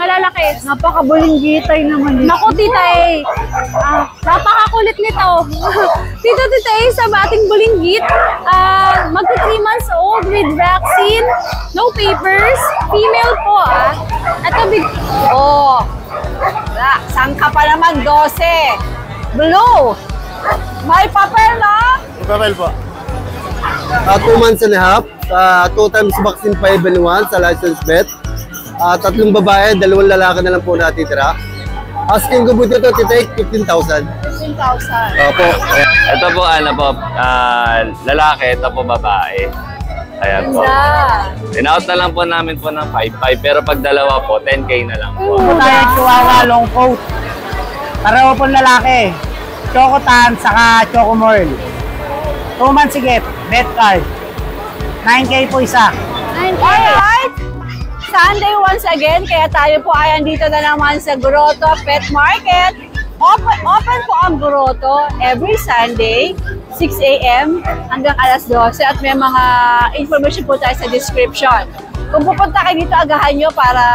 malalaki. Napakabulinggitay naman ito. Naku, Tita A. Napakakulit nito. Tita A, sa ating bulinggit, magti 3 months old with vaccine, no papers, female po Ito big... Oh. Saan ka pa naman? 12. Blue. May papel na? May papel po. 2 months and a half. 2 times vaccine 5 and 1 sa license vet. 3 babae, 2 lalaki na lang po natitira. Asking ko po dito, titake 15,000. 15,000. Opo. Ito po, lalaki, ito po babae. Ayan po. In-out na lang po namin po ng 5,500, pero pag dalawa po, 10K na lang po. Tayo Chihuahua long coat. Pareho po lalaki. Choco Tan, saka Choco Merl. 2 months sigit, vet card. 9K po isa. 9K. Alright. Sunday once again, kaya tayo po ay andito na naman sa Grotto Pet Market. Open po ang Grotto every Sunday, 6 AM hanggang alas 12 at may mga information po tayo sa description. Kung pupunta kayo dito, agahan nyo para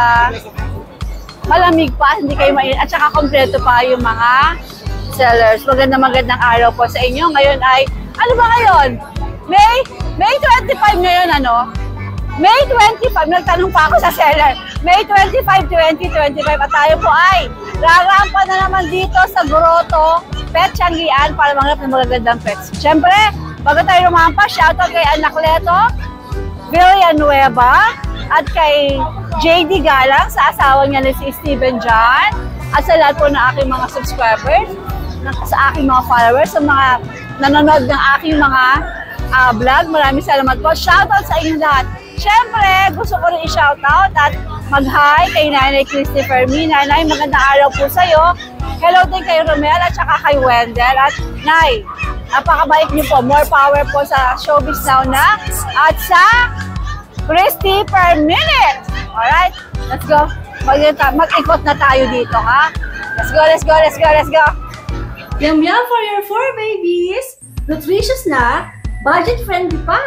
malamig pa, hindi kayo mainit at saka kompleto pa yung mga sellers. Magandang araw po sa inyo. Ngayon ay, ano ba ngayon? May 25 ngayon, ano? May 25, nagtanong pa ako sa seller. May 25, 2025 at tayo po ay rarampa na naman dito sa Grotto Pet Tianggian para manganap ng magagandang pets. Siyempre, bago tayo rumampa, shoutout kay Anacleto Villanueva at kay JD Galang sa asawa niya na si Steven John at sa lahat po ng aking mga subscribers, sa aking mga followers, sa mga nanonood ng aking mga vlog. Maraming salamat po. Shoutout sa inyong lahat. Siyempre, gusto ko rin i-shoutout at mag-hi kay Nanay Christy Fermi. Nanay, magandang araw po sa'yo. Hello din kay Romel at saka kay Wendell. At Nay, napakabait niyo po. More power po sa Showbiz Now na at sa Christy per minute. Alright, let's go. Mag-ikot na tayo dito, ha? Let's go, let's go, let's go, let's go. Yum yum for your 4 babies. Nutritious na, budget friendly pa.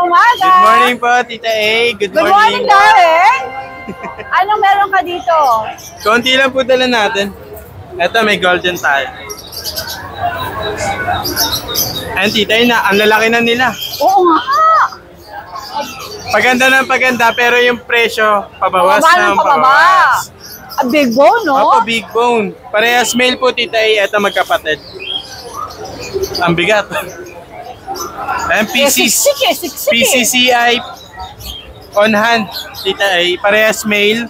Umaga. Good morning po, Tita A. Good morning, darling. Anong meron ka dito? Konti lang po dala natin. Ito, may golden tayo. Ayan, Tita A, ang lalaki na nila. Oo nga. Paganda ng paganda, pero yung presyo, pabawas ng pababa. pabawas. A big bone, no? Opo, big bone. Parehas male po, Tita A. Ito, magkapatid. Ang bigat. Ayan, PCCI on hand, Tita A. Parehas male,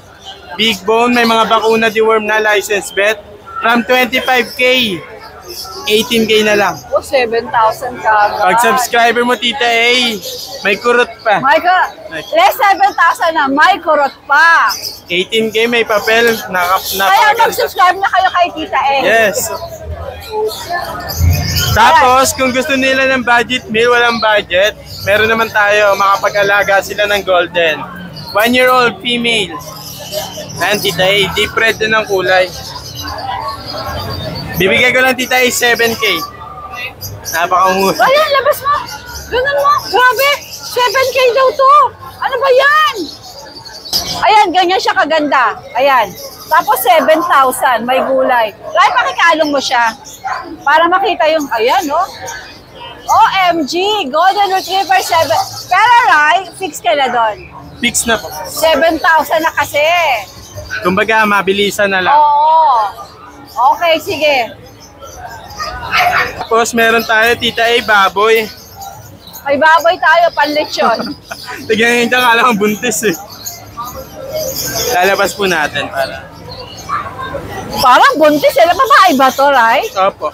big bone, may mga bakuna deworm na license vet. From 25K, 18K na lang. O, 7,000 ka. Pag subscriber mo, Tita A, may kurot pa. Less 7,000 na, may kurot pa. 18K, may papel. Kaya mag-subscribe na kayo kay Tita A. Yes. Tapos, kung gusto nila ng budget meal, walang budget, meron naman tayo, makapag-alaga sila ng golden. 1-year-old female. Ayan, Tita A, deep red din ang kulay. Bibigay ko lang, Tita A, 7K. Napakamura. Ayan, labas mo. Ganun mo. Grabe, 7K daw to. Ano ba yan? Ayan, ganyan siya kaganda. Ayan. Tapos 7,000, may gulay. Rai, pakikalong mo siya. Para makita yung, ayan, no? OMG, Golden Retriever 7. Pero Rai, fix ka na doon. Fix na po. 7,000 na kasi. Kumbaga, mabilisan na lang. Oo. Okay, sige. Tapos, meron tayo, Tita A, baboy. May baboy tayo, panlechon. Tignan nyo, kala kong buntis eh. Lalabas po natin para... Parang buntis eh. Babae ba to, right? Opo.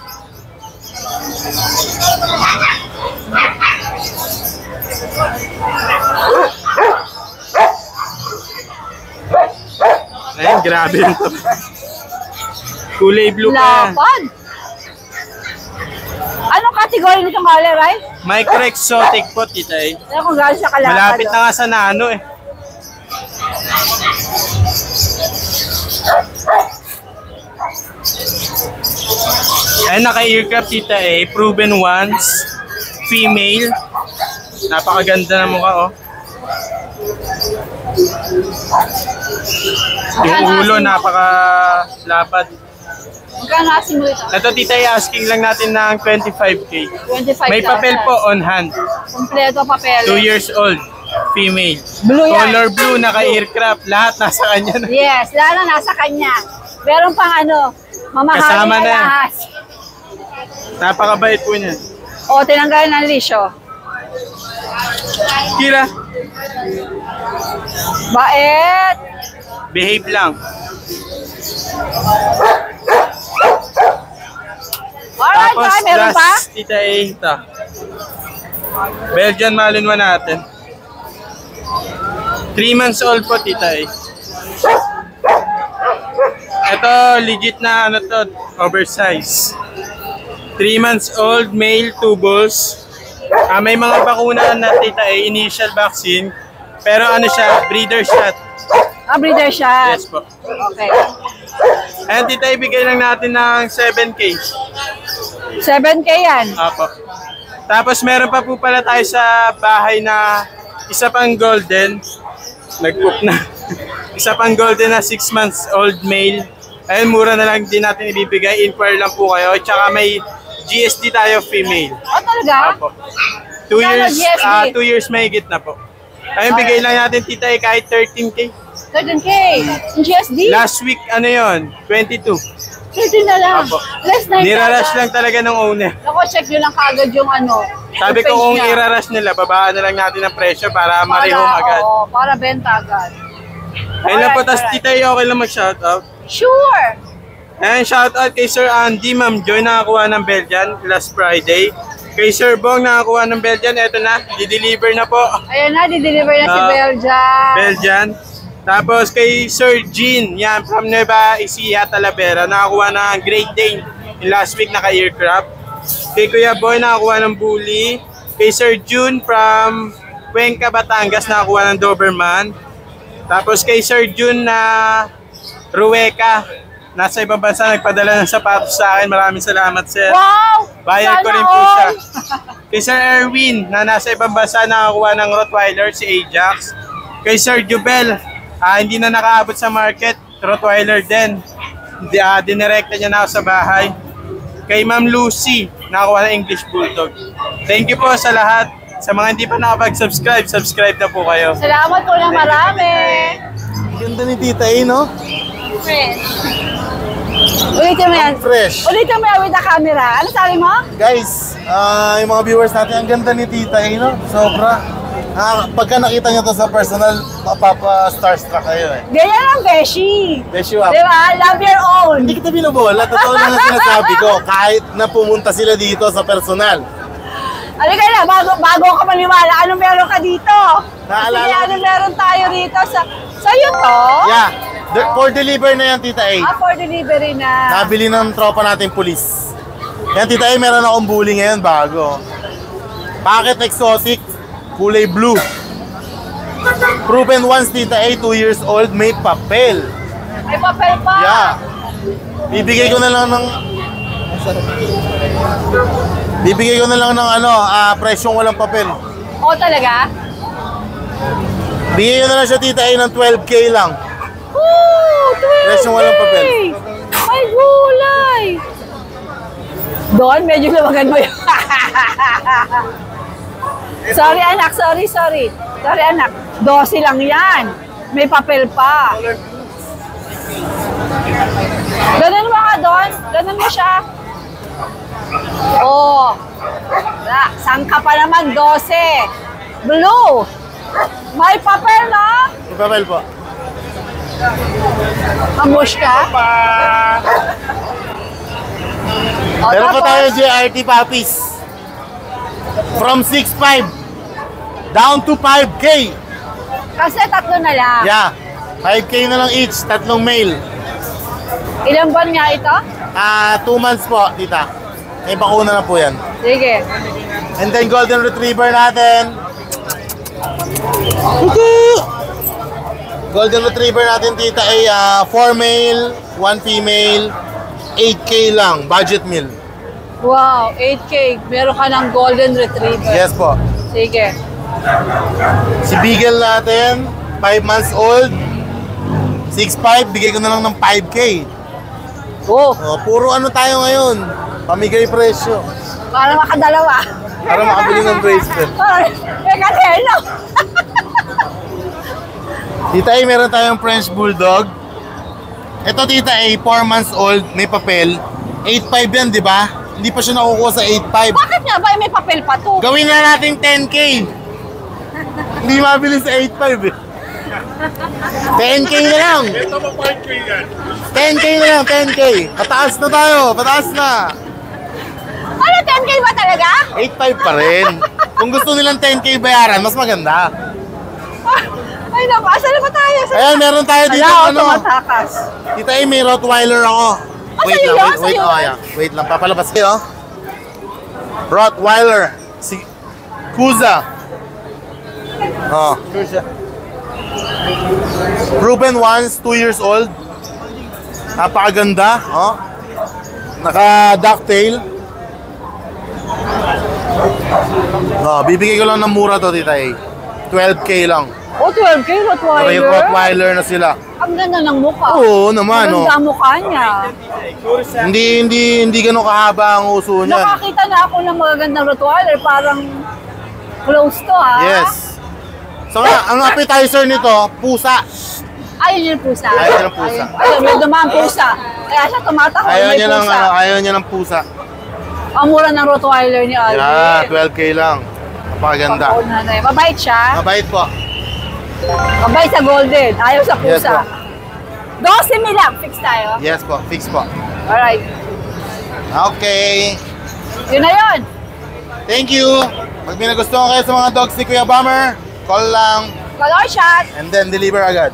Ayun, grabe yun to. Kulay blue pa. Lapad. Anong kategory nitong color, right? Micro-exotic po, Tita A. Ano kung gano'n siya kalapad? Malapit na nga sa nano eh. Ayan, naka-earcraft Tita A, proven once, female. Napakaganda ng mukha, oh. Yung ulo, napaka-lapad. Magkano asking mo ito? Ito, Tita A, asking lang natin ng 25K. 25,000. May papel po on hand. Kompleto papel. 2 years old, female. Blue yan. Color blue, naka-earcraft. Lahat nasa kanya na. Yes, lalo nasa kanya. Meron pang ano, mamahalin Kasama na na. lahas. Napakabait po niya. O, tinanggal ng lisyo. Kira, Bait. behave lang. Alright, Tapos, tayo, meron pa? last, Tita A, ito. Belgian Malinois natin. 3 months old po, Tita A. Ito, legit na ano to, oversize. 3 months old, male, 2 bulls. May mga bakuna na Tita A, initial vaccine. Pero ano siya, breeder shot. Breeder shot. Yes po. Okay. Ayan, Tita, ibigay lang natin ng 7K. 7K yan. Apo. Tapos meron pa po pala tayo sa bahay na isa pang golden. Nag-cook na. Isa pang golden na 6 months old male. Ayun, mura na lang din natin ibibigay. Inquire lang po kayo. Tsaka may GSD tayo female. Talaga? Apo. 2 years, GSD? 2 years may higit na po. Ayun, bigay lang natin, Tita, kahit 13K. 13K. Yung GSD? Last week, ano yon 22. 13 na lang. Apo. Less 9,000. Nirarush lang talaga ng owner. Ako, check nyo lang kagad yung ano. Sabi ko yung page kung niya. irarush nila, babaan na lang natin ang presyo para marehong agad. Oo, para benta agad. Ayun lang po, Alright, tas Tita, okay lang mag-shoutout. Sure. Ayan, shoutout kay Sir Andy, Ma'am Joy, nakakuha ng Belgian last Friday. Kay Sir Bong, nakakuha ng Belgian, eto na, di-deliver na po. Ayan na, di-deliver na si Belgian. Belgian. Tapos kay Sir Jean, yan, from Nueva Ecija, Talavera, nakakuha ng Great Dane. Yung last week, naka-aircraft. Kay Kuya Boy, nakakuha ng Bully. Kay Sir June, from Cuenca, Batangas, nakakuha ng Doberman. Tapos kay Sir June na Rueca, nasa ibang bansa, nagpadala ng sapatos sa akin. Maraming salamat, sir. Wow! Bayad ko Sana rin po siya. all. Kay Sir Erwin, na nasa ibang bansa, nakakuha ng Rottweiler, si Ajax. Kay Sir Jubel, hindi na nakaabot sa market, Rottweiler din. Dinirekta niya na ako sa bahay. Kay Ma'am Lucy, nakakuha ng English Bulldog. Thank you po sa lahat. Sa mga hindi pa nakapag-subscribe, subscribe na po kayo. Salamat po na marami. Ganda ni Tita A, no? Ulitin mo yan. Fresh. Ulitin mo yan with the camera. Ano sabi mo? Guys, yung mga viewers natin, ang ganda ni Tita A, no? Sobra. Pagka nakita nyo to sa personal, mapapa-starstruck kayo eh. Ganyan ang beshi. Bless you up. Di ba? Love your own. Hindi kita binubola, totoo lang ang sinasabi ko. Kahit na pumunta sila dito sa personal. Ano kaya na, bago ka maniwala, anong meron ka dito? Naalala Sige, ko anong meron tayo rito? Sa'yo to? Yeah, for deliver na yan, Tita A. For delivery na. Nabili ng tropa natin pulis. Yan, Tita A, meron akong bully ngayon, bago. Packet exotic, kulay blue. Proven once, Tita A, 2 years old, may papel. May papel pa. Yeah. Bibigay ko na lang ng... Bibigay ko na lang ng presyong walang papel. O talaga? Bigay ko na lang siya, Tita A, ng 12K lang. Woo! 12 Presyong walang papel. May gulay! Doon, medyo lawagan mo yun. Sorry anak, sorry. Sorry anak. 12 lang yan. May papel pa. Ganun mo ka doon. Ganun mo siya. Oh. Sangka pa naman 12. Blue. May papel na. May papel po. Amush ka. O, Meron pa tapos, tayo JRT puppies. From 6.5 down to 5K. kasi tatlo na lang. Yeah. 5K na lang each, tatlong male. Ilang buwan nga ito? 2 months po, Tita. May bakuna na po yan. Sige. And then golden retriever natin. Golden retriever natin, Tita, ay 4 male, 1 female, 8K lang, budget meal. Wow, 8K. Meron ka ng golden retriever. Yes po. Sige. Si Beagle natin, 5 months old. 6'5", bigay ko na lang ng 5K. Oh, Puro ano tayo ngayon? Pamigay presyo. para makadalawa. Para makabili ng bracelet. Katelo. Tita A, meron tayong French Bulldog. Ito Tita A, 4 months old, may papel. 8'5" yan, di ba? Hindi pa siya nakukuha sa 8'5". Bakit nga ba may papel pa to? Gawin na natin 10K. Hindi mabili sa 8'5" eh. 10K na lang. 10K na lang, 10K. Pataas na tayo, pataas na. Ano, 10K ba talaga? 8'5" pa rin. Kung gusto nilang 10K bayaran, mas maganda. Ay naku, asan na ba tayo? Ayan, meron tayo dito ano. Tumatakas. Tita A, may Rottweiler ako. sa'yo yun? Wait, Sa'yo oh, yeah. Wait lang, papalabas kayo. Rottweiler. Si Kuza. Oh. Proven once, 2 years old. Napakaganda. Oh. Naka-ducktail. Oh, bibigay ko lang ng mura to, Tita A. 12K lang. Oh, 12K, Rottweiler. Rottweiler na sila. Ang ganda ng mukha. Oo naman, Ang ganda ang mukha niya. Hindi ganun kahaba ang uso niyan. Nakakita na ako ng magagandang Rottweiler. Parang close to, ha? Yes. So, ang appetizer nito, pusa. Ayun yung pusa. Ayun yung pusa. Ayun, may dumaan pusa. Kaya siya tumatakbo, may pusa. Ayaw niya ng pusa. Ang mura ng Rottweiler ni Alvin. Yeah, 12K lang. Napakaganda. Mabait siya. Mabait po. Mabait sa golden. Ayaw sa Yes pusa. po. 12 lang. Fix tayo. Yes po, fix po. Alright. Okay. Yun na yun. Thank you. Pag may nagustuhan kayo sa mga dogs ni Kuya Bomber, call lang Color shot. and then deliver agad.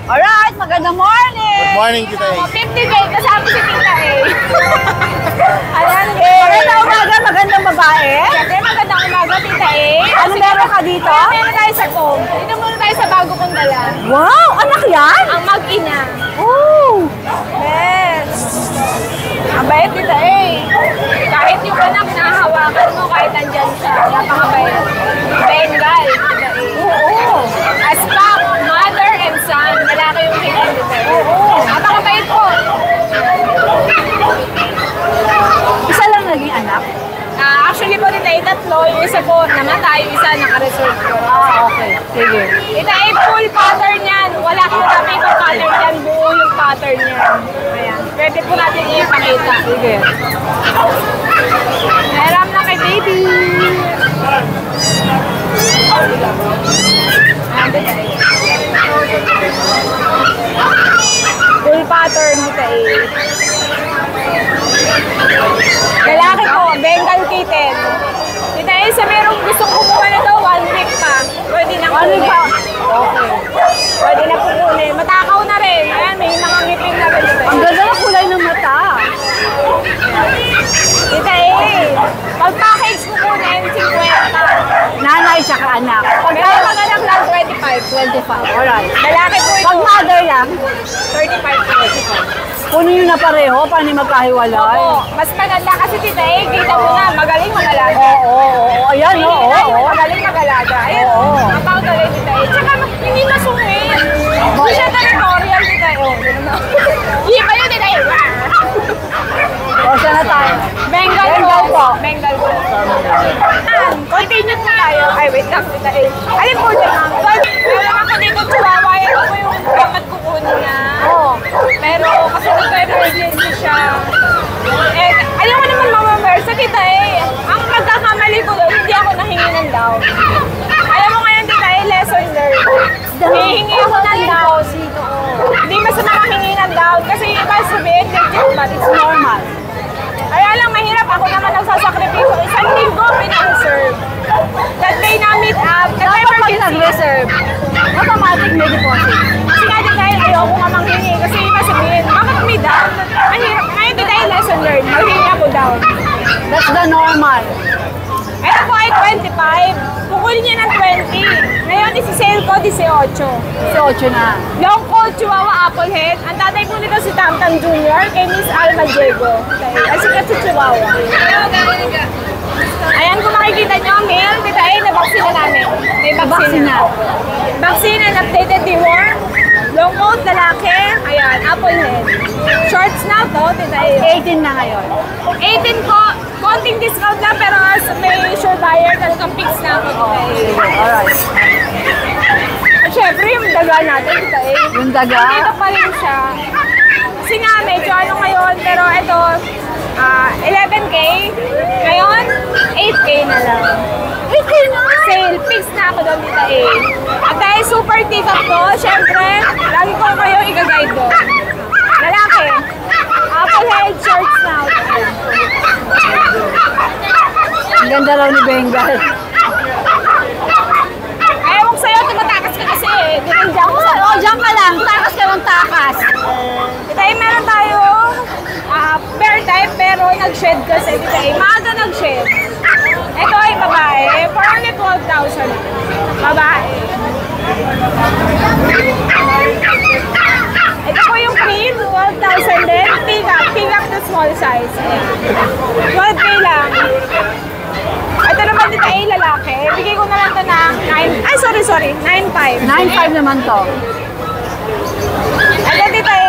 Alright. Magandang morning. Good morning, Tita A. 50K kasama si Tita A. Ayan. Magandang umaga. Magandang babae. Siyempre, magandang umaga, Tita A. Ano meron ka dito? Meron tayo sa Tom. Dito muna tayo sa bago kong dala. Wow! Anak yan? Ang mag-ina. Oh! Yes. Ang bait, Tita A. Kahit yung anak nahahawakan mo, kahit nandyan siya. Napakabait. Bengal, Tita A. Oo. As pack, mother and son. Malaki yung hilang, Tita A. Napakabait po. Isa lang naging anak. Actually po, Tita A, tatlo. Yung isa po namatay, yung isa naka-reserve po. Okay. Sige. Tita A, full pattern yan. Wala kang kami kung pattern yan. Buo yung pattern yan. Ayan. Pwede po natin ipakita. Sige. Meron na kay baby. Ayan, Tita A. Full pattern, Tita A. Lalaki po, Bengal kitten. Tita A, sa merong gustong kumuha na daw, 1 week pa. Pwede na kunin. Okay. Pwede na kunin. Matakaw na rin. Ayan, may mga ngipin na rin. Ang ganda ng kulay ng mata. Tita A, pag package kukunin, 50. Nanay tsaka anak. Pagka mag-anak lang, 25. 25. Alright. Lalaki po ito. Pag mother lang, 35. kunin nyo na pareho para hindi magkahiwalay. Opo, mas maganda kasi Tita A, kita mo na, magaling mag-alaga. Oo. Ayan, oo. Magaling mag-alaga. Ayun, napakagaling Tita A. Tsaka hindi masungit. Hindi siya territorial, Tita A. Hindi pa yun, Tita A. O, siya na tayo. Bengal po. Bengal po. Continue po tayo. Ay, wait lang, Tita A. Alin po dyan, ma'am? Meron ako dito, chihuahua. Ito po yung dapat kukunin niya. Pero kasi nag-emergency siya. Eh, ayaw ko naman mamamers sa Tita A. Ang pagkakamali ko doon, hindi ako nahingi ng down. Alam mo ngayon, Tita A, lesson learned. Hihingi ako ng down. Hindi masama mahingi ng down kasi yung iba sabihin, legit, but it's normal. Kaya lang mahirap, ako naman nagsasakripisyo. Isang linggo, pinag-reserve. That day na meet up, Dapat pag nag-reserve, automatic may deposit. kasi nga din dahil ayoko nga manghingi kasi iba sabihin, bakit may down? Mahirap. Ngayon din dahil lesson learned, maghingi ako down. That's the normal. Eh Ito po ay 25. Kukunin niya ng 20. Ngayon, isi-sale ko 18. 18 na. Long coat Chihuahua Applehead. Ang tatay po nito si Tamtam Jr. kay Miss Alma Diego. Okay. Kasi kasi Chihuahua. Ayan, kung makikita nyo, male, tita A, na-vaccine na namin. May vaccine na. Vaccine and updated deworm. Long coat, lalaki. Ayan, Applehead. Shorts na to, tita A. 18 na ngayon. 18 ko, konting discount lang, pero as may sure buyer, talagang fix na ako. Okay. Alright. Siyempre, yung daga natin, tita A. Yung daga? Dito pa rin siya. Kasi nga, medyo ano ngayon, pero ito, 11K. Ngayon, 8K na lang. 8K na? Sale, fix na ako doon, tita A. At dahil super tikap ko, syempre, lagi ko kayo i-guide doon. Lalaki, Applehead shorts na. Ang ganda raw ni Bengal. Ewan ko sa'yo, tumatakas ka kasi eh. Diyan ko sa'yo. Oo, dyan ka lang. Takas ka ng takas. Tita A, meron tayo bear type pero nag-shed kasi tita A. Maaga nag-shed. Ito ay babae. For only 12,000. Babae. Ito po yung queen. 12,000 din. Pick up the small size. 12K lang. Ito naman tita A, lalaki. Bigay ko na lang ito ng 9. Ay, sorry. 9,500. 9.5 naman to. Ito tita A,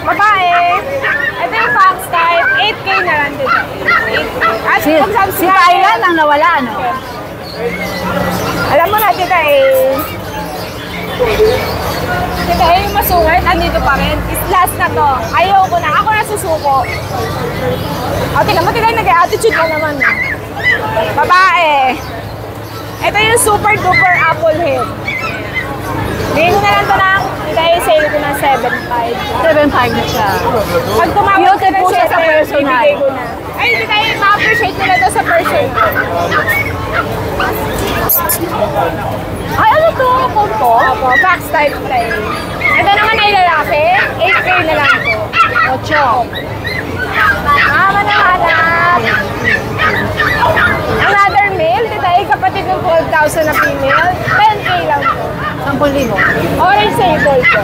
babae. Ito yung fox type. 8K na lang tita A. 8K. At Si pag-subscribe. Thailand ang nawala, ano? Alam mo na, tita A. Tita A, yung masungit, andito pa rin. Is last na to. Ayoko na. Ako na susuko. O, tingnan mo, tita A, nag-attitude ka naman. Babae. Ito yung super duper Applehead. Bigay ko na lang ito ng, tita A, sale ko ng 7,500. 7.5 na siya. Pag tumawag ka Beautiful siya sa personal. bibigay ko na. Ay, tita A, ma-appreciate nila ito sa personal. Ay, ano to? Punto? Opo, box type play. Ito naman ay lalaki, 8K na lang ito. 8. Mama na hanap. Another male, tita A, kapatid ng 12,000 na female, 10K lang ito. 10,000. Orange sable po.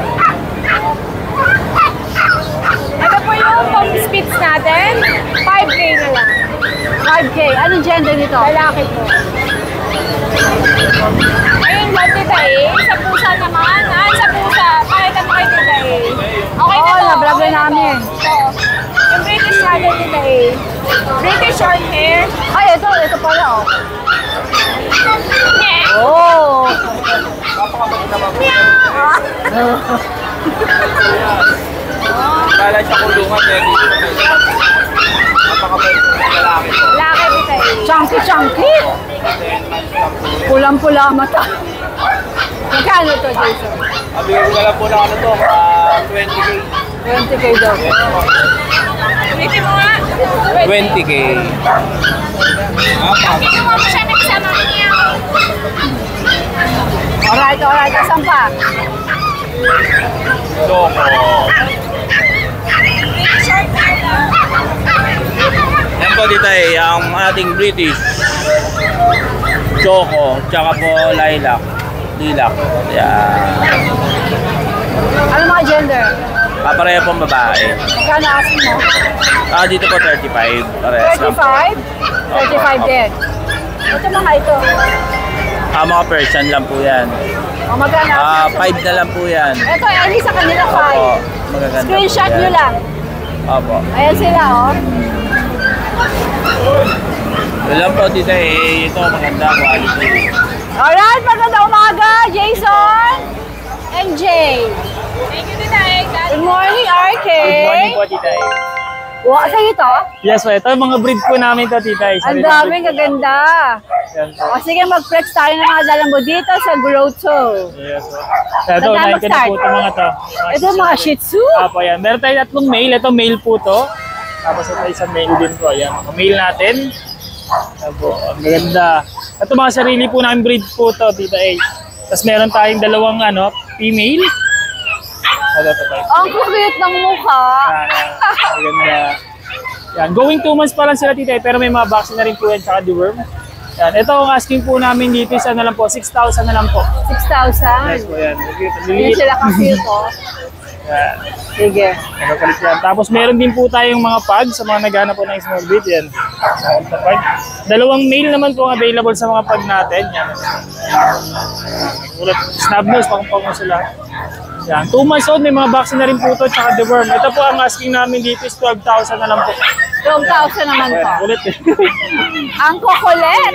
Ito po yung pump spits natin, 5K na lang. 5K. Anong gender nito? Lalaki po. Ayun lang, tita A. Sa pusa naman. Sa pusa. Pakita mo kay tita A. Okay na Oo, to. na-vlog Okay na namin. to. Yung British natin, tita A. British short hair. Ay, ito pala, oh. Yeah. Oh! Kala siya kulungan eh. Napakabait ng lalaki po. Lalaki, tita A. Chunky! Pulang-pula mata. Magkano to, Jason? Sabi ko lang po na ano to, 20K. 20K daw. Ulitin mo nga. 20K. Kinuha mo siya nagsama niya. Alright. Asan pa? Doko. British short hair lang. Yan po dito eh, ang ating British Choco, tsaka po Lilac. Yan. Ano mga gender? Pareho pong babae. Magkano asin mo? Dito po 35. Parehas lang po. 35? 35 din. Ito mga ito. Mga Persian lang po yan. O magkano asin? 5 na lang po yan. Ito, ay sa kanila Opo, 5. magaganda Screenshot po nyo yan. lang. Opo. Ayan sila, oh. Yun lang po dito eh, ito maganda quality. Alright, magandang umaga, Jason and Jay. Thank you, tita A. Good morning, RK. Good morning po, Tita A. Wow, sa'yo to? Yes po, ito yung mga breed po namin to, Tita A. Ang daming kaganda. Yan po. O sige, mag-flex tayo ng mga dala mo dito sa Grotto. Yes po. Ito, Saan unahin ko na mag-start? po ito mga to. Ito mga Shih Tzu. Apo, yan. Meron tayo tatlong male. Ito male po to. Tapos ito isang male din po. Yan, mga male natin. Apo, ang ganda. Ito mga sarili po namin breed po to, Tita A. Tapos meron tayong dalawang female. Ito tayo. Ang cute ng mukha. Maganda. Yan, going 2 months pa lang sila, Tita A, pero may mga vaccine na rin po yan, tsaka deworm. Yan. Ito ang asking po namin dito is ano lang po, 6,000 na lang po. 6,000. Yes po yan. Yun sila ka-feel ko. Yan. Sige. Nagkapalit yan. Tapos meron din po tayong mga pag sa mga naghanap po ng small breed. Yan. Pag. Dalawang male naman po available sa mga pag natin. Yan. Snub nose, pang sila. Yan. 2 months old, may mga vaccine na rin po ito, tsaka deworm. Ito po ang asking namin dito is 12,000 na lang po. 12,000 naman to. Ulit eh. Ang kukulit.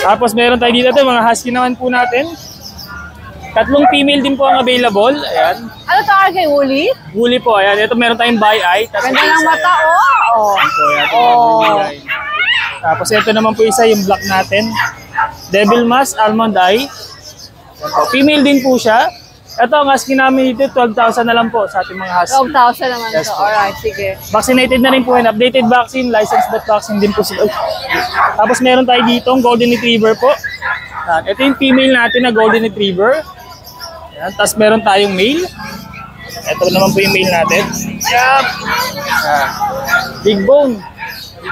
Tapos meron tayo dito ito, mga husky naman po natin. 3 female din po ang available. Ayan. Ano to, RK Uli? Huli po, ayan. Ito meron tayong bi-eye. Ganda ng mata, oh. Tapos ito naman po isa, yung black natin. Devil Mask, Almond Eye. Female din po siya. Ito ang asking namin dito, 12,000 na lang po sa ating mga husky. 12,000 naman Yes, to. po. Alright, sige. Vaccinated na rin po yun. Updated vaccine, licensed vet vaccine din po sila. Tapos meron tayo dito, Golden Retriever po. Ito yung female natin na Golden Retriever. Yan. Tapos meron tayong male. Ito naman po yung male natin. Yan. Big bone.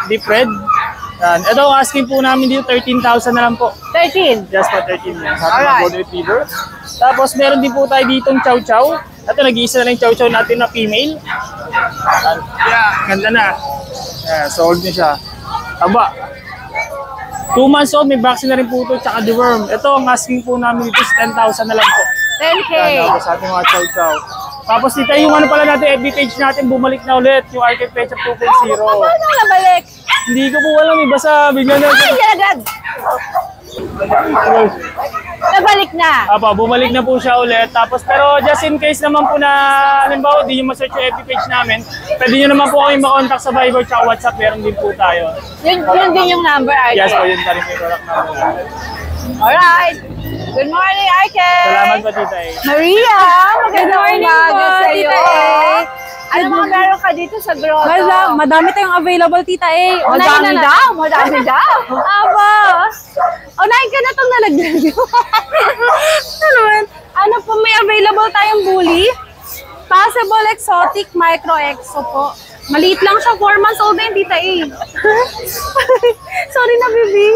Deep red. Yan. Ito ang asking po namin dito, 13,000 na lang po. 13. Just for 13 yan. Sa ating Alright. Golden Retriever. Tapos meron din po tayo ditong chow chow. Ito, nag-iisa na lang yung chow chow natin na female. Yeah, ganda na. Yeah, sold niya siya. Aba. 2 months old, may vaccine na rin po ito, tsaka deworm. Ito, ang asking po namin dito is 10,000 na lang po. 10K. Yan, tapos sa ating mga chow chow. Tapos dito yung ano pala natin, FB page natin, bumalik na ulit. Yung Arcade Pet Shop 2.0. Paano nabalik? Hindi ko po alam, basta bigla na. Ay, yan agad. Nabalik na. Apa, bumalik na po siya ulit. Tapos pero just in case naman po na halimbawa di nyo ma-search yung FB page namin, pwede nyo naman po kami ma-contact sa Viber tsaka WhatsApp, meron din po tayo. Yun din yung number, RK. Yes po, yun pa rin po yung product number natin. Alright. Good morning, RK. Salamat po, Tita A. Maria, magandang morning umaga po, sa'yo. Tita A. Ano mga meron ka dito sa grotto? Madami tayong available, Tita A. Madami daw, madami daw. Aba. Unahin ka na itong nalaglag. Ano po, may available tayong bully. Possible exotic micro-exo po. Maliit lang siya, 4 months old na yun, Tita A. Sorry na, baby.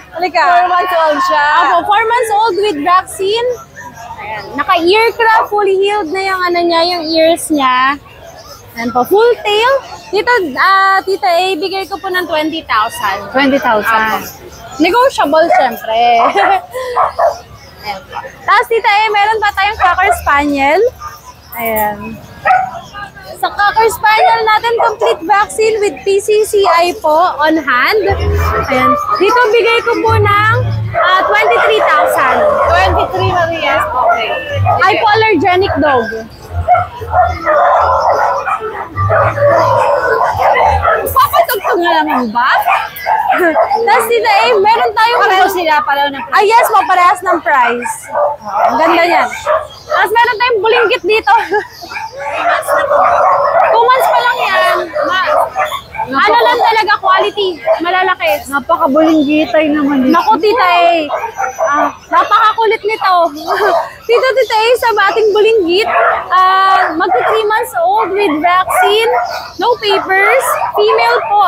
Halika. 4 months old siya. Ako, 4 months old with vaccine. Ayan. Naka-ear craft, fully healed na yung ano niya, yung ears niya. Ayan po, full tail. Dito, Tita A, bigay ko po ng 20,000. 20,000. Negotiable, syempre. Ayan po. Tapos, Tita A, meron pa tayong Cocker Spaniel. Ayan. Sa Cocker Spaniel natin, complete vaccine with PCCI po on hand. Ayan. Dito, bigay ko po ng 23,000. 23, Maria. Okay. Hypoallergenic dog. Papatugtog na naman ba? Tapos Tita A, meron tayong... Pareho sila, pareho ng Ah, yes po, parehas ng price. Ang ganda niyan. Tapos meron tayong bulinggit dito. 2 months pa lang yan. Ano lang talaga, quality. Malalaki. Napakabulinggitay naman dito. Naku, Tita A. Napakakulit nito. Tita A, sa ating bulinggit, magti 3 months old with vaccine, no papers, female po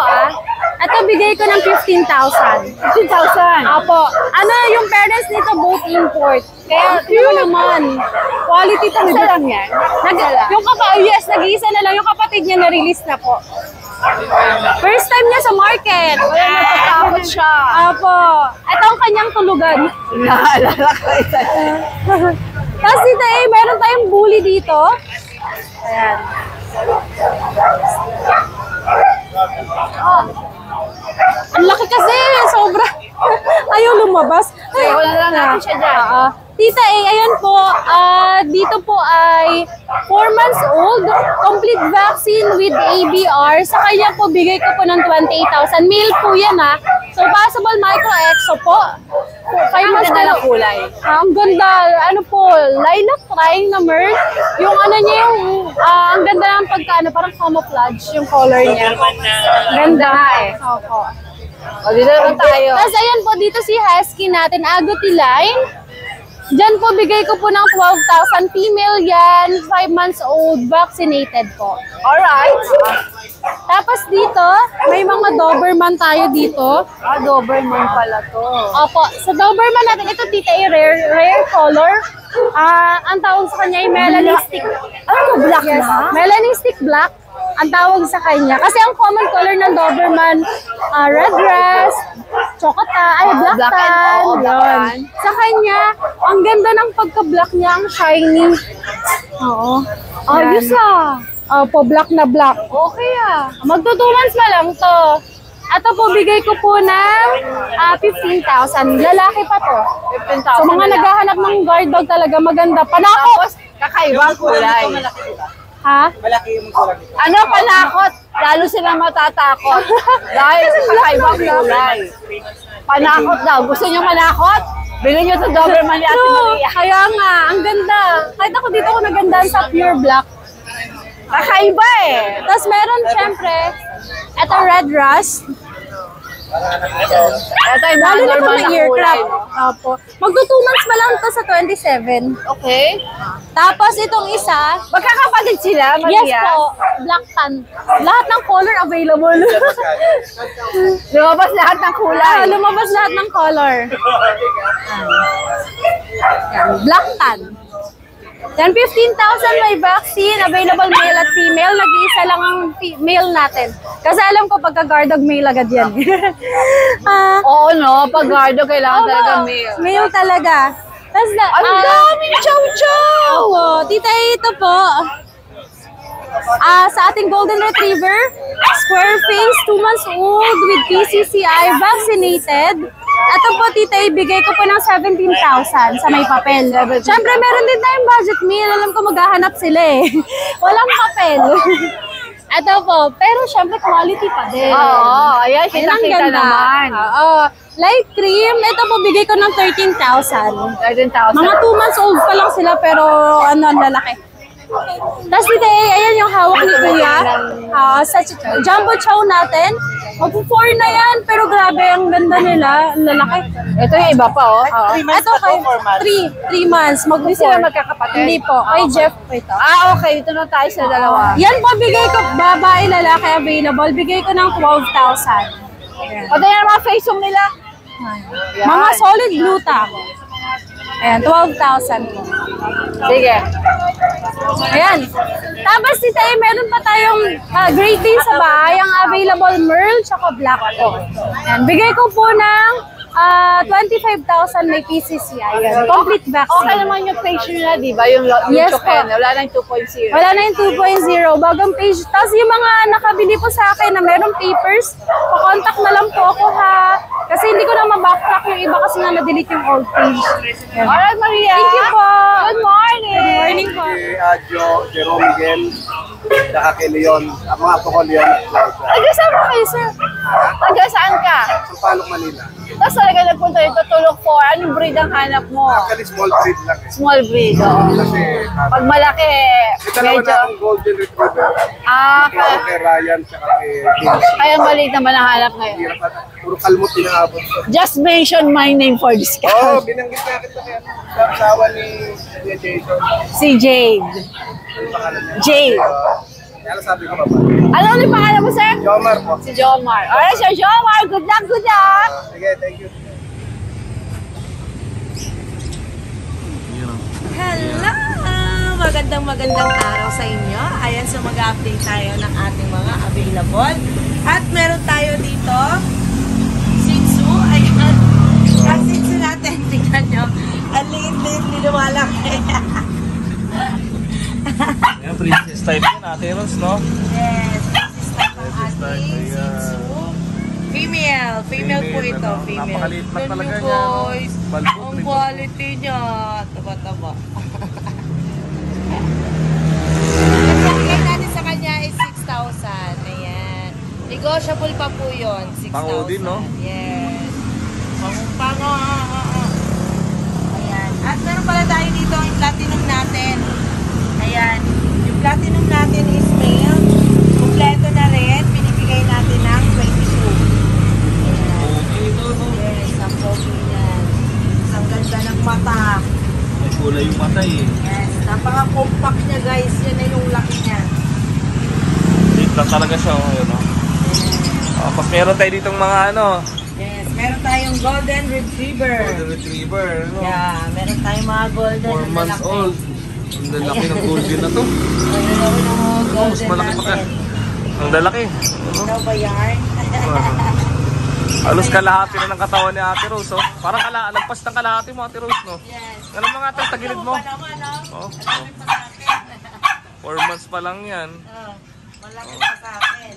Ito, bigay ko ng 15,000. 15,000. Apo. Ano, yung parents nito both import. Kaya, yun naman. Quality talaga. Isa lang yan? Yung yes, nag-iisa na lang. Yung kapatid niya na-release na po. First time niya sa market. Wala natatakot siya. Apo. Ito ang kanyang tulugan. Naalala ko isa. Tapos dito meron tayong bully dito. Ayan. Oh. Ang laki kasi, sobra. Ayaw lumabas. Kaya wala lang natin siya dyan. Tita A, ayan po, dito po ay 4 months old, complete vaccine with ABR. Sa kanya po, bigay ko po ng 28,000. Male po yan So, possible micro-exo po. 5 months na lang. Kulay. Ang ganda, ano po, lilac trying na merl. Yung ano niya, yung, ang ganda ng pagkaano, parang camouflage yung color niya. Ganda Opo. O, dito naman tayo. Tapos ayan po, dito si Husky natin, Agouti line. Diyan po, bigay ko po ng 12,000. Female yan, 5 months old, vaccinated po. Alright. Tapos dito, may mga Doberman tayo dito. Doberman pala to. Opo, sa Doberman natin, ito tita ay rare color. Ang tawag sa kanya ay melanistic. Ano, black Yes, na? melanistic black ang tawag sa kanya. Kasi ang common color ng Doberman, red grass, black Black and tan, black yun. tan. Sa kanya, ang ganda ng pagka-black niya, ang shiny. Oo. Ayos Opo, black na black. Okay Magto 2 months pa lang to. Ito po, bigay ko po ng 15,000. Lalaki pa to. 15,000. So mga naghahanap ng guard dog talaga maganda. Panakot! Kakaibang kulay. Ha? Ano, panakot? Lalo silang matatakot. Dahil kakaibang kulay. Panakot daw. Gusto nyo manakot? Bilhin nyo sa Doberman ni Ate Maria. Kaya nga, ang ganda. Kahit ako dito ako nagandaan sa pure black. Kakaiba Tapos meron syempre, ito red rust. Ito yung mga Lalo na normal kung na may earcrap. kulay. Opo. Magto 2 months pa lang to sa 27. Okay. Tapos itong isa, Magkakapatid sila, Maria? yes po, black tan. Lahat ng color available. Lumabas lahat ng kulay. Lumabas lahat ng color. Yan, black tan. Yan, 15,000 may vaccine. Available male at female. Nag-iisa lang ang male natin. Kasi alam ko pagka-guard dog male agad yan. Oo, no? Pag guardo, kailangan talaga male. Male talaga. Tapos na, Ang daming chow-chow! Oo, tita, ito po. Sa ating golden retriever, square face, 2 months old with PCCI, vaccinated. Ito po, tita, ibigay ko po ng 17,000 sa may papel. Siyempre, meron din tayong budget meal. Alam ko maghahanap sila Walang papel. Ito po, pero siyempre quality pa din. Oo, ayan, Ang kita-kita ganda. naman. Oo. Light cream, ito po, bigay ko ng 13,000. 13,000. Mga 2 months old pa lang sila, pero ang lalaki. Tapos dito ayan yung hawak ni Kuya. Sa jumbo chow natin. Mag-4 na yan, pero grabe, ang ganda nila. Ang lalaki. Ito yung iba pa, Ito kay 3 months. Hindi sila magkakapatid? Hindi po. Kay Jeff po ito. Okay. Ito na tayo sa dalawa. Yan po, bigay ko, babae, lalaki available. Bigay ko ng 12,000. Pati yan mga face nila. Mga solid blue tang. Ayan, 12,000 po. Sige. Ayan. Tapos dito meron pa tayong Great Dane sa bahay. Ang available Merle tsaka Black po. Ayan. Bigay ko po ng 25,000 may PCCI. Ayan. Complete vaccine. Okay naman yung page nila, di ba? Yung Yes Choken. po. Wala na yung 2.0. Wala na yung 2.0. Bagong page. Tapos yung mga nakabili po sa akin na merong papers, pakontak na lang po ako ha. Kasi hindi ko na mabacktrack yung iba kasi nga na-delete yung old page. Ayan. Alright, Maria. Thank you po. Good morning. Good morning po. Jerome Miguel, saka kay Leon, ang mga apo ko Leon at Claudia. Taga-saan mo kayo, sir? Taga-saan ka? Sampaloc, Manila. Tapos talaga nagpunta dito, tulog for. Anong breed ang hanap mo? Actually, small breed lang Small breed, oo. Kasi, Pag malaki, ito naman medyo... akong golden retriever. Kaya, Kay Ryan, saka kay Quincy. kaya maliit naman ang hanap ngayon. Hirap at puro kalmot inaabot. Just mention my name for discount. Oo, binanggit na kita kaya sa asawa ni Jason. Si Jade. Yung pangalan niya. Jade. Kaya sabi ko ba? Ano ulit pangalan mo, sir? Jomar po. Si Jomar. Alright, Sir Jomar. Good luck, good luck. Sige, thank you. Hello! Magandang araw sa inyo. Ayan, so mag-update tayo ng ating mga available. At meron tayo dito, Shih Tzu. Ayan. Ang Shih Tzu natin, tingnan nyo. Ang liit-liit, nilumalaki. Ayan, princess type yun, Ate Rose, no? Yes, this is type ang ating Shih Tzu. Female po ito, female. Napakaliit lang Yun talaga yung niya, no? boys. Balbon, Ang quality niya. Taba-taba. Ang bigay natin sa kanya is 6,000. Ayan. Negotiable pa po yun. 6,000. Pango din, no? Yes. Pango. Ayan. At meron pala tayo dito ang platinum natin. Ayan. Yung platinum natin is male. Kompleto na rin. Binibigay natin ng 22. Yes, ang pogi niyan. Ang ganda ng mata. siya. Ayun, oh. Tapos meron tayo ditong mga ano. Yes, meron tayong Golden Retriever. Golden Retriever. Ano? Yeah, meron tayong mga Golden. 4 months old. Ang lalaki ng golden na to. Mas malaki pa ka. Ang lalaki. Ano ba yan? Halos kalahati na ng katawan ni Ate Rose, oh. Parang lagpas ng kalahati mo, Ate Rose, no? Yes. Ganun mga ate, tagilid mo. Oh. 4 months pa lang yan. Malaki pa sa akin.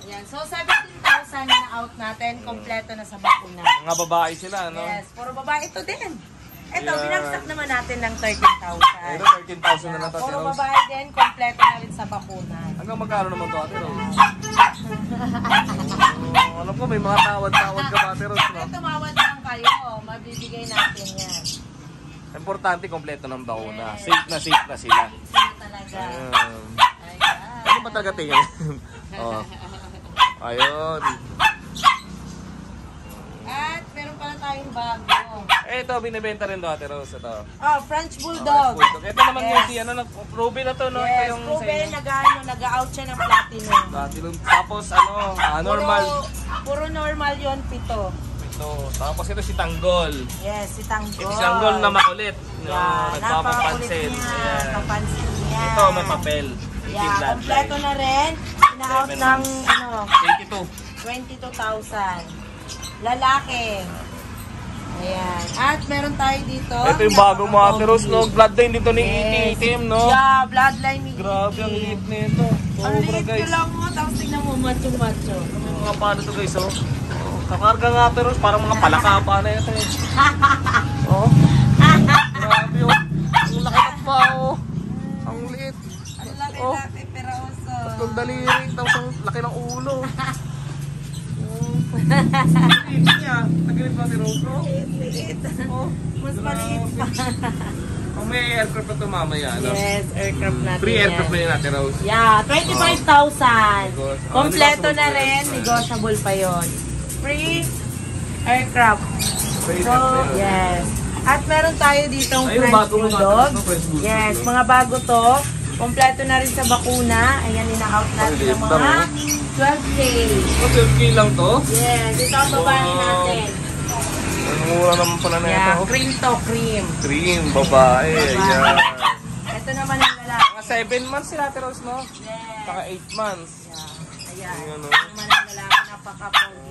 Yan. So, 17,000 na out natin. Kompleto na sa bakuna. Mga babae sila, no? Yes. Puro babae ito din. Ito, Yeah. binagsak naman natin ng 13,000. Pero 13,000 na lang to, Ate Puro Rose. babae din. Kompleto na rin sa bakuna. Hanggang magkano naman to, Ate Rose? Alam ko, may mga tawad-tawad ka pa, Ate Rose, no? Tumawad lang kayo. Mabibigay natin yan. Importante, kompleto ng bakuna. Safe na sila. Talaga. Ano ba talaga tingin? Oh. Ayun. At meron pala tayong bago. Ito, binibenta rin to, Ate Rose. Ito. Oh, French Bulldog. Ito naman yung ano, Ruby na to, no? Ito Yes, yung proven nag-out siya ng platinum. platinum. Tapos, normal. Puro normal yon pito. Ito. Tapos ito si Tanggol. Yes, si Tanggol. Ito si Tanggol na makulit. No? Yeah, Nagpapapansin. niya. Papansin niya. Ito, may papel. Yeah, kompleto na rin. Ina-out 7 ng months. 22,000. Lalaki. Ayan. At meron tayo dito. Ito yung bagong mga Ate Rose, no? Bloodline dito ni itim, no? Yeah, bloodline ni Grabe ang liit nito. Ang Sobra, liit ko guys. lang mo. Tapos tingnan mo, macho-macho. Yung mga paano to, guys, oh. Kakarga nga, Ate Rose. Parang mga palakapa na ito, eh. Oh. Grabe, oh. Ang laki ng pao. Ang liit. Ang laki-laki, pero oso. Tapos yung daliri. Tapos ang laki ng ulo. Liit niya. Nagilit ba, Ate Rose, no? Liit. Oh. Mas maliit pa. Oh, may aircraft pa ito mamaya, no? Yes, aircraft natin. Free aircraft pa yan. yun, Ate Rose. Yeah, 25,000. Kompleto negotiable na pa rin, yun. negotiable pa yon. Free aircraft. Free So, aircraft pa yun. yes. At meron tayo ditong Ayun, French bago mo Bulldog. natin, French Bulldog, Yes, no? mga bago to. Kompleto na rin sa bakuna. Ayan, ina-out natin Liit ng lang, mga oh. 12K. 12K lang to? Yes, ito ang babae Wow. natin. Ang mura naman pala na Yeah, ito. cream to, cream. Cream, babae. Ayan. Ito naman ang lalaki. Mga 7 months sila, Ate Rose, no? Yes. Saka 8 months. Yeah. Ayan. Ayan, oh. Ito naman ang lalaki, napaka-pogi.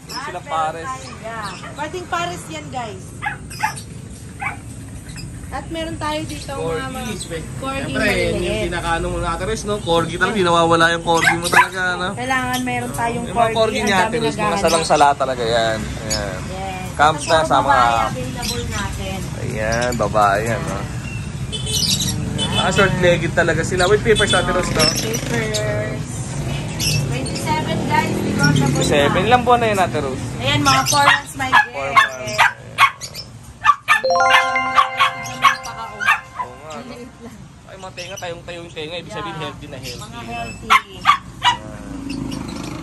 Hindi sila pares. Yeah. Pwedeng pares yan, guys. At meron tayo dito mga corgi Siyempre, yun yung maliliit. pinakaano mo na, Ate Rose, no? Corgi talaga, hindi nawawala yung corgi mo talaga, no? Kailangan meron tayong Yung mga corgi niya, Ate Rose, mga salang-sala talaga yan. Ayan. Yes. Camps Ito na puro sa mga... babae available natin. Ayan, babae yan, no? Short-legged talaga sila. With papers, Ate Rose, no? Papers. 27 guys, negotiable 7. na. Ilang buwan na yun, Ate Rose? Ayan, mga 4 months my 4 girl. months. Oo nga, no? Ay, mga tenga, tayong tenga. Ibig sabihin, healthy na healthy. Mga healthy.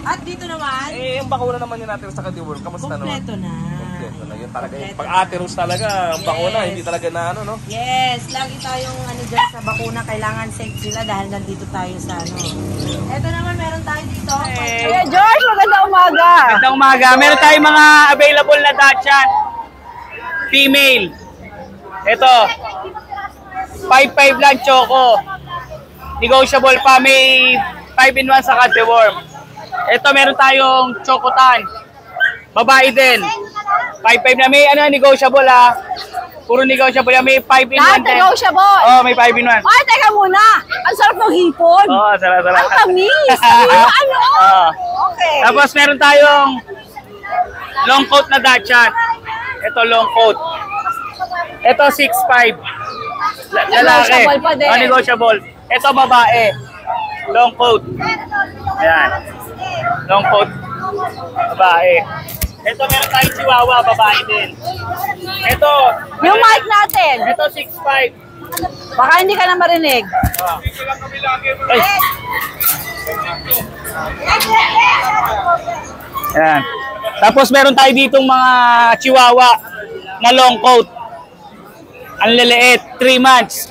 At dito naman, Eh, yung bakuna naman yun, Ate Rose, sa Kadiworm. Kamusta naman? kompleto na. Kompleto na. Yun talaga. Kompleto Pag na. Ate Rose talaga, ang bakuna, Yes. hindi talaga na ano, no? Yes, lagi tayong dyan sa bakuna, kailangan safe sila dahil nandito tayo sa Ito naman, meron tayo dito. Kuya George, magandang umaga. Magandang umaga. Meron tayong mga available na Dachshund. Female. Ito. 5'5" lang choco. Negotiable pa. May 5-in-1 sa Deworm. Ito meron tayong chocotan. Babae din. 5'5" na. May negotiable ha. Puro negotiable. May 5-in-1 Lahat din. negotiable. Oh, may 5-in-1. Ay, teka muna. Ang sarap ng hipon. Oh, sarap. Ang tamis. Ano? Oh. Okay. Tapos meron tayong long coat na Dachshund. Ito long coat. Ito 6'5". Lalaki. Negotiable pa din. Oh, negotiable. Ito babae. Long coat. Ayan. Long coat. Babae. Ito meron tayong chihuahua, babae din. Ito. Yung mic natin. Ito 6'5". Baka hindi ka na marinig. Ay. Ayan. Tapos meron tayo ditong mga chihuahua na long coat. Ang liliit, 3 months.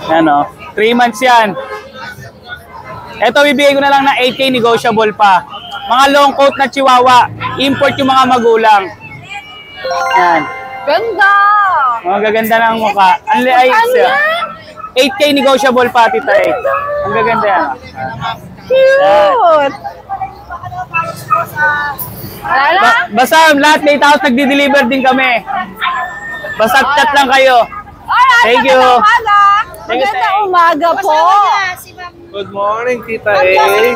Yan o. 3 months yan. Ito, bibigay ko na lang na 8K, negotiable pa. Mga long coat na chihuahua. Import yung mga magulang. Yan. Ganda! Mga gaganda ng mukha. Ang liay siya. 8K negotiable pa, tita eh. Ang gaganda yan. Cute! Wala na? Basta lahat may tao nagdi-deliver din kami. Basta chat lang kayo. Alright, Thank you. magandang umaga. Thank you, Magandang Tay. umaga po. Good morning, Tita A.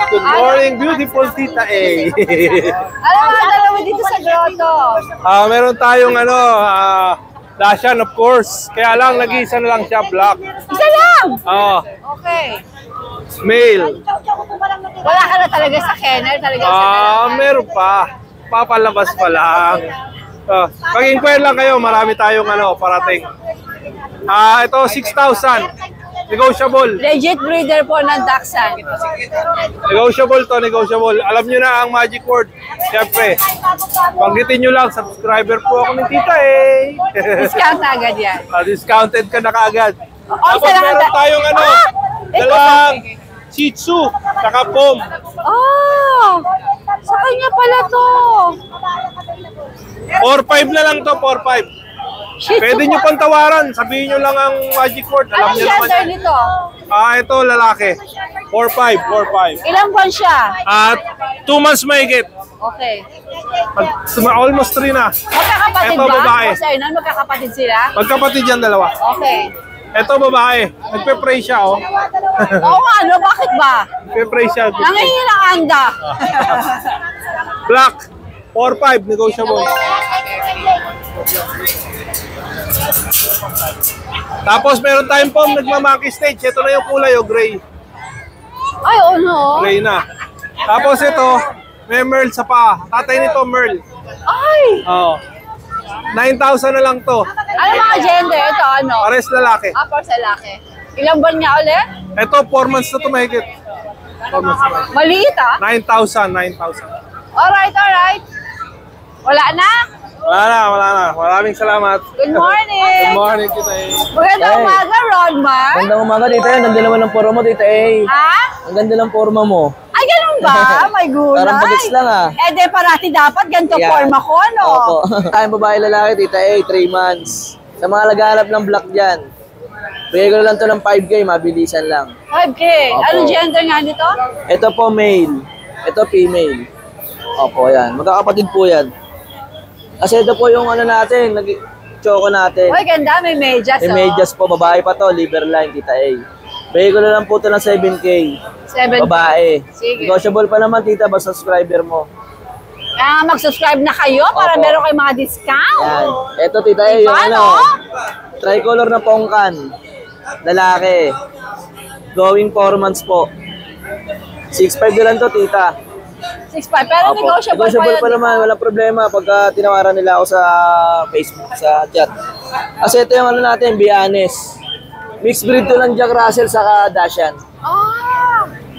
Good morning, beautiful Tita A. Ano mga dalawa dito sa grotto? Meron tayong Dashan, of course. Kaya lang, nag-iisa na lang siya, black. Isa lang! Okay. Okay. Male. Wala ka na talaga sa kennel, talaga sa kennel. Meron pa. Papalabas pa lang. Pag-inquire lang kayo, marami tayong parating. Ito, 6,000. Negotiable. Legit breeder po ng Dachshund. Negotiable to, negotiable. Alam nyo na ang magic word. Siyempre, banggitin nyo lang, subscriber po ako ng Tita A. Discount agad yan. Discounted ka na kaagad. Tapos sa lang meron tayong dalang Shih Tzu, saka Pom. Oh! Sa kanya pala to. 4-5 na lang to, 4-5. Shih Tzu Pwede nyo pang tawaran. Sabihin nyo lang ang magic word. Alam Anong nyo naman gender yan. nito? Ito, lalaki. 4-5. Ilang buwan siya? At 2 months mahigit. Okay. Almost 3 na. Magkakapatid Ito, ba? babae. O sa'yo nun, magkakapatid sila? Magkapatid yan, dalawa. Okay. Ito, babae. Nagpe-pray siya, oh. Oo nga, ano? Bakit ba? Nagpe-pray siya. Nangingin ang anda. Black. 4-5, negotiable. Tapos meron tayong Pom, nagmamaki stage. Ito na yung kulay, gray. Ay, oo no. Gray na. Tapos ito, may Merl sa paa. Tatay nito, Merl. Ay! Oo. 9,000 na lang to. Ano mga gender? Ito ano? Pares lalaki. Para sa laki. Ilang buwan nga ulit? Ito, 4 months na to mahigit. 4 months na. Maliit ah. 9,000. Alright. Wala na? Wala na. Maraming salamat. Good morning. Good morning, Tita A. Magandang umaga, Rodman. Magandang umaga, Tita A. Ang ganda naman ng forma mo, Tita A. Ha? Ang ganda ng forma mo. Ay, ganun ba? May gulay. Parang bagets lang ah. Eh, di parati dapat ganito Yeah. forma ko, no? Opo. Tayong babae lalaki, Tita A, 3 months. Sa mga naghahanap ng black dyan, bigay ko na lang to ng 5K, mabilisan lang. 5K. Opo. Anong gender nga nito? Ito po male, ito female. Opo, yan. Magkakapatid po yan. Kasi ito po yung natin, choco natin. Uy, ganda. May medyas, May medyas po, babae pa to, liver line, Tita A. Bigay ko na lang po to ng 7K. 7K. Babae. Sige. Negotiable pa naman, Tita, basta subscriber mo. Mag-subscribe na kayo para Opo. meron kayong mga discount. Yan. Ito, Tita A, yung Diba, no? tricolor na pongkan. Lalaki. Going 4 months po. 6'5 na lang to, Tita. 6'5. Pero Opo. negotiable Pa naman, walang problema pagka tinawaran nila ako sa Facebook, sa chat. Kasi ito yung natin, be honest. Mixed breed to ng Jack Russell saka Dashan.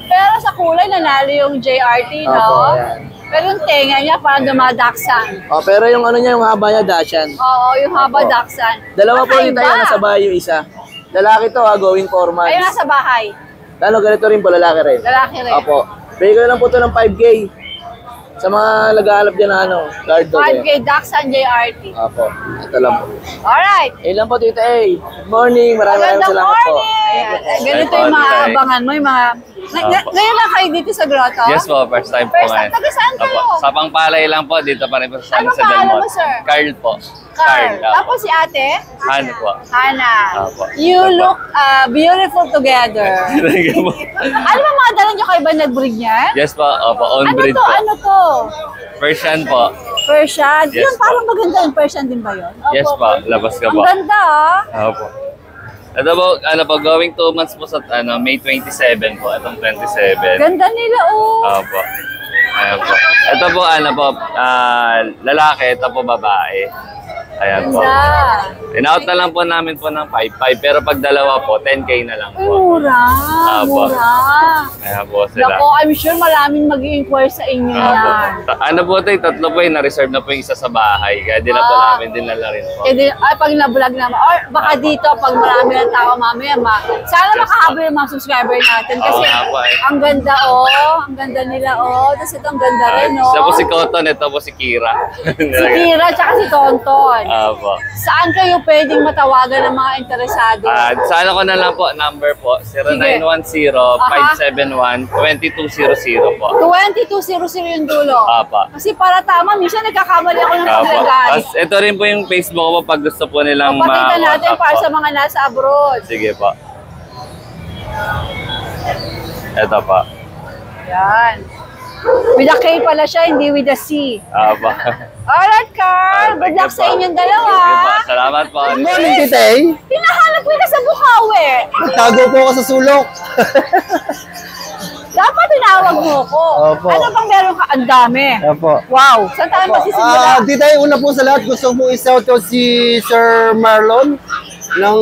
Pero sa kulay, nanalo yung JRT, no? Opo, yan. Pero yung tenga niya, parang dumadaksan. Pero yung niya, yung haba niya, Dashan. Oo, yung haba daksan. Dalawa po Kakaiba. Tita, yung nasa bahay yung isa. Lalaki to going 4 months. Ayun, nasa bahay. Lalo ganito rin po, lalaki rin. Lalaki rin. Opo. Bigay ko na lang po ito ng 5K. Sa mga nag-aalap dyan na guard dog. 5K Dachshund JRT. Opo. Ito lang po. Alright. Ayun lang po, Tita A. Good morning. Maraming Magandang salamat po. morning! Ganito yung mga abangan mo, yung mga... Ngayon lang kayo dito sa grotto? Yes po, first time po First time. ngayon. Taga saan kayo? Opo, sa Pangpalay lang po, dito pa rin po sa Ano San Del pangalan Monte. mo, sir? Carl po. Carl. opo. Tapos si ate? Han po. Hannah. Opo. You look beautiful together. Thank you po. Ano ba mga dala nyo kayo ba nag-breed niyan? Yes po, opo, on Ano breed to? po. Ano to? Persian po. Persian? Yes Yun, po. parang maganda yung Persian din ba yun? Opo, Yes po, labas ka Ang po. ganda ah. Opo. Ito po, going 2 months po sa May 27 po, itong 27. Ganda nila oh. Opo. Ayan po. Ito po, lalaki, ito po babae. Ayan po. Ganda. In-out na lang po namin po ng 5.5 pero pag dalawa po, 10K na lang Ay, po. mura. Apo. Mura. Ayan po sila. Nako, I'm sure maraming mag-i-inquire sa inyo Apo. yan. Ano po ito, tatlo po yung na-reserve na po yung isa sa bahay. Kaya di na po namin dinala rin po. Eh, ay, pag na-vlog naman, or baka dito, pag marami ng tao mamaya, sana makahabol yung mga subscriber natin. Kasi Oo nga po eh. ang ganda, ang ganda nila, Tapos ito, ang ganda rin, Siya po si Cotton, ito po si Kira. Si Kira, tsaka si Tonton. Apo. Saan kayo pwedeng matawagan ng mga interesado? Sana ko na lang po, number po, 0910-571-2200 po. 2200 yung dulo. Apa. Kasi para tama, minsan nagkakamali ako ng Apo. paglagay. Tapos ito rin po yung Facebook ko po pag gusto po nilang Pakita natin ma-WhatsApp para po. sa mga nasa abroad. Sige po. Ito po. Yan. With a K pala siya, hindi with a C. Apa. Alright, Carl. Good luck sa inyong dalawa. Sige po. Salamat po. Good morning, Titay. Hinahanap ko na sa Bukawi. Tago po ako sa sulok. Dapat tinawag mo ko. Opo. Ano bang meron ka? Ang dami. Opo. Wow. Saan tayo magsisimula? Titay, una po sa lahat, gusto mo i-shoutout si Sir Marlon ng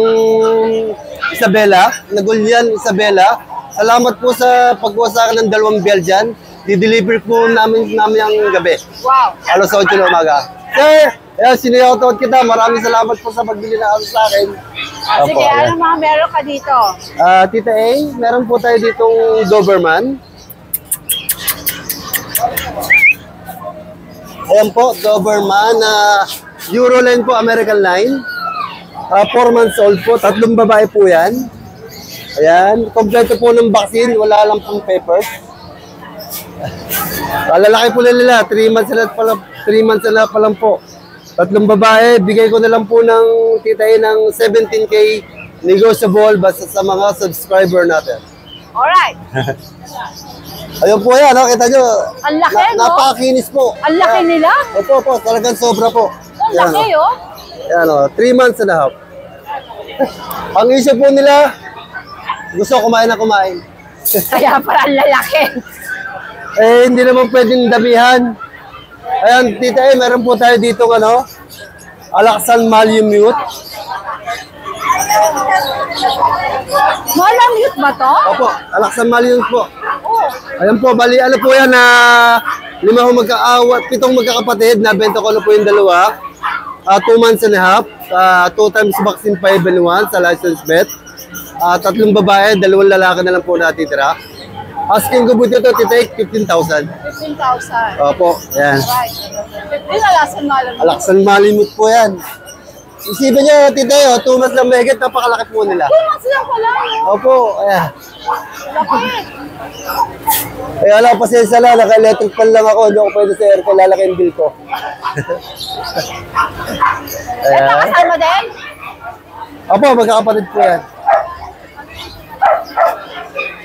Isabela, Nagulyan, Isabela. Salamat po sa pagwasakan ng 2 Belgian. Di-deliver po namin ang gabi. Wow. Alas 8 na umaga. Sir, siniyautot kita. Maraming salamat po sa pagbili na sa akin. Sige, ano mga meron ka dito? Tita A, meron po tayo ditong Doberman. Ayan po, Doberman. Euroline po, American line. 4 months old po. 3 babae po yan. Ayan. Kompleto po ng vaccine. Wala lang pong papers. Lalaki po nila. 3 months na pa lang po. 3 babae. Bigay ko na lang po ng titay ng 17K negotiable basta sa mga subscriber natin. Alright. Ayun po yan. Kita nyo. Ang laki, no? Napakakinis po. Ang laki nila. Opo. Talagang sobra po. Ang laki, Yan, 3 months and a half. Ang issue po nila, gusto kumain na kumain. Kaya parang lalaki. Hindi naman pwedeng damihan. Ayan, tita meron po tayo dito Alaksan Malamute. Malamute ba to? Opo, Alaksan Malamute po. Ayan po, bali, po yan na 7 magkakapatid. Nabenta ko na po yung 2. 2 months and a half. 2 times vaccine 5 and 1 sa license vet. 3 babae, 2 lalaki na lang po natitira. Asking ko po dito, titake 15,000. 15,000. Opo, yan. Right. 15 Alaksan Malamute. Alaksan Malamute po yan. Isipin nyo, titay, 2 months lang megit, napakalaki po nila. 2 months lang pala, Opo, ayan. Laki. Wala, pasensya lang, naka-electric pan lang ako, hindi ako pwede sa aircon, lalaki yung bill ko. Ito kasama din? Opo, magkakapatid po yan.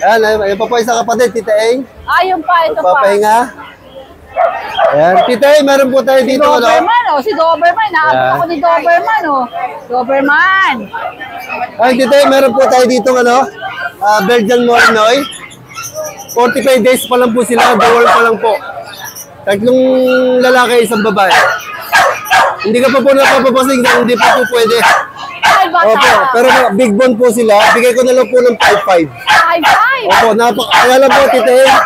Ayan pa po isang kapatid, Tita Eng. Yung pa, ito pa. Papahinga. Ayan, Tita Eng, meron po tayo dito. Si Doberman, Naabot ako ni Doberman, Doberman. Ayan, Tita Eng, meron po tayo dito, Belgian Malinois. 45 days pa lang po sila, bawal pa lang po. 3 lalaki, 1 babae. Hindi ka pa po napapapasing na hindi pa po pwede. Opo, pero big bone po sila. Bigay ko na lang po ng 5.5. 5.5? Opo, kaya lang po, Tita Eng.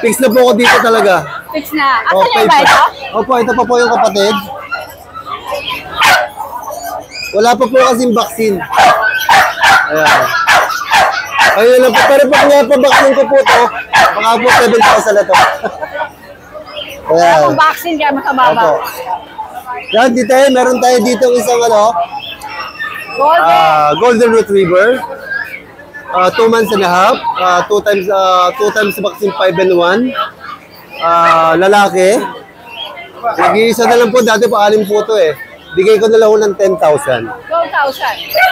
Fix na po ako dito talaga. Fix na. Asan yung ba ito? Opo, ito pa po yung kapatid. Wala pa po kasing vaccine. Ayan. Ayun lang po. Pero pag nga pa vaccine ko po ito, baka po 7,000 na ito. Ayan. Kung vaccine kaya matababa. Opo. Yan, Tita Eng, meron tayo dito isang Golden Retriever. 2 months and a half. 2 times vaccine 5 and 1. Lalaki. Nag-iisa na lang po. Dati po 6 po ito eh. Bigay ko na lang ng 10,000. 12,000.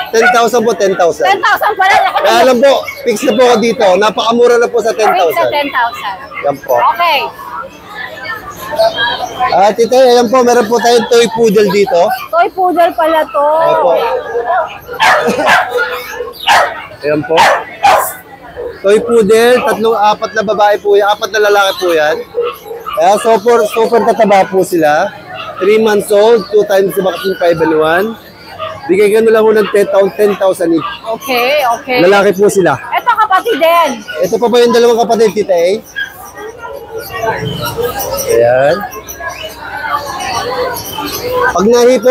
10,000 po, 10,000. 10,000 pala. Kaya alam po, fix na po ako dito. Napakamura na po sa 10,000. Fix na 10,000. Yan po. Okay. Tita, ayan po, meron po tayong toy poodle dito. Toy poodle pala to. Opo. Ayan po. Toy poodle, 4 na babae po yan, 4 na lalaki po yan. Kaya super tataba po sila. 3 months old, 2 times vaccine, 5 and 1. Bigay ka na lang ho ng 10,000 each. Okay, okay. Lalaki po sila. Ito kapatid din. Ito pa ba yung dalawang kapatid, Tita A? Ayan. Pag nahipo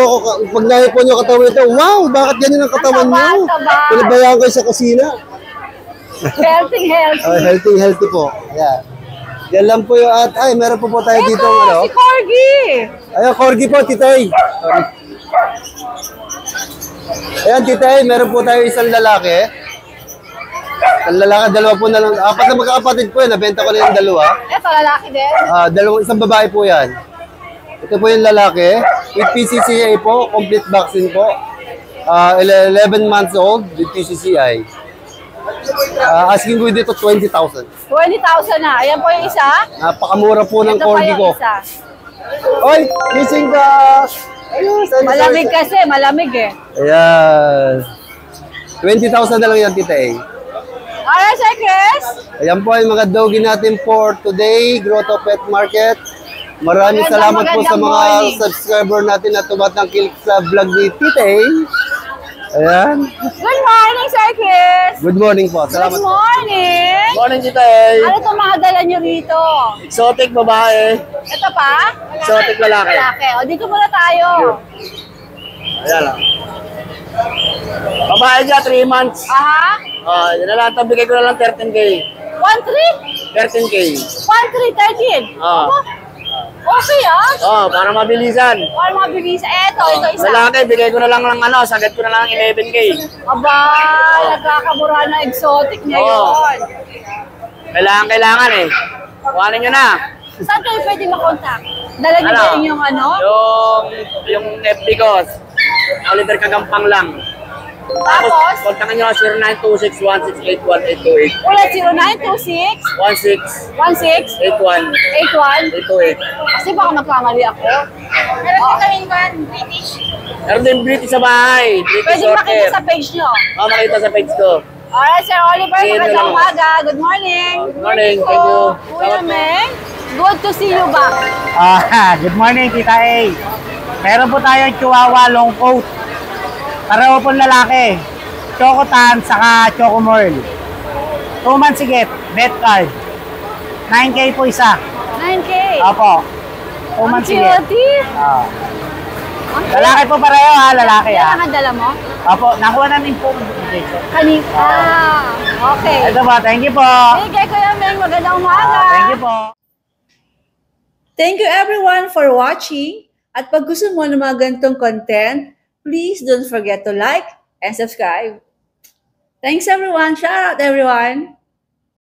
nyo katawan ito, wow, bakit ganyan ang katawan nyo? Pinabayaan kayo sa kusina. Healthy. Healthy po. Ayan. Yan lang po yung ay, meron po tayo dito. Ito, si Corgi. Ayun, Corgi po, Tita A. Ayan, Tita A, meron po tayo isang lalaki. Ang lalaki, dalawa po na lang. 4 na magkakapatid po yan. Nabenta ko na yung dalawa. Ito, lalaki din. Isang babae po yan. Ito po yung lalaki. With PCCI po. Complete vaccine po. 11 months old with PCCI. Asking ko dito 20,000. 20,000 na. Ayan po yung isa. Napakamura po ng Ito corgi pa ko. yung isa. Oy, missing ka! Ayun, Malamig kasi, malamig eh. Ayan. 20,000 na lang yan, Tita A. Alright, Sir Chris. Ayan po yung mga doggy natin for today, Grotto Pet Market. Maraming salamat po sa mga subscriber natin na tumatangkil sa vlog ni Tita A. Ayan. Good morning, Sir Chris. Good morning po. Salamat Good morning. Morning, Tita A. Ano itong mga dala nyo rito? Exotic babae. Ito pa? Exotic lalaki. O, dito muna tayo. Ayan lang. Babae dyan, 3 months. Aha. Yan na lang. Bigay ko na lang 13K. 1,300? 13K. 1,313? Okay para mabilisan. Para mabilis. Ito isa. Lalaki, bigay ko na lang ng sagad ko na lang 11K. Aba, nagkakamura na exotic ngayon. Kailangan eh. Kuhanin nyo na. Saan kayo pwede makontak? Dala nyo ba yung ano? Yung FB ko. Oliver Kagampang lang. Tapos? Kontakin nyo 0926-1681828. Ulit, 0926? 16-81. 828. Kasi baka magkamali ako. Meron din kami British. Meron din British sa bahay. Pwede makita sa page nyo. Makita sa page ko. Alright, Sir Oliver, magandang umaga. Good morning. Good morning, thank you. Kuya Meng, good to see you back. Good morning, Tita A. Meron po tayong Chihuahua long coat. Pareho po lalaki. Choco Tan, saka Choco Merl. 2 months higit, vet card. 9K po isa. 9K? Opo. 2 months higit. Ang Lalaki po pareho lalaki Yan ang dala mo? Opo, nakuha namin po. Kanina. Okay. Ito po, thank you po. Sige, Kuya Meng, magandang umaga. Thank you po. Thank you everyone for watching. At pag gusto mo ng mga ganitong content, please don't forget to like and subscribe. Thanks everyone. Shout out everyone.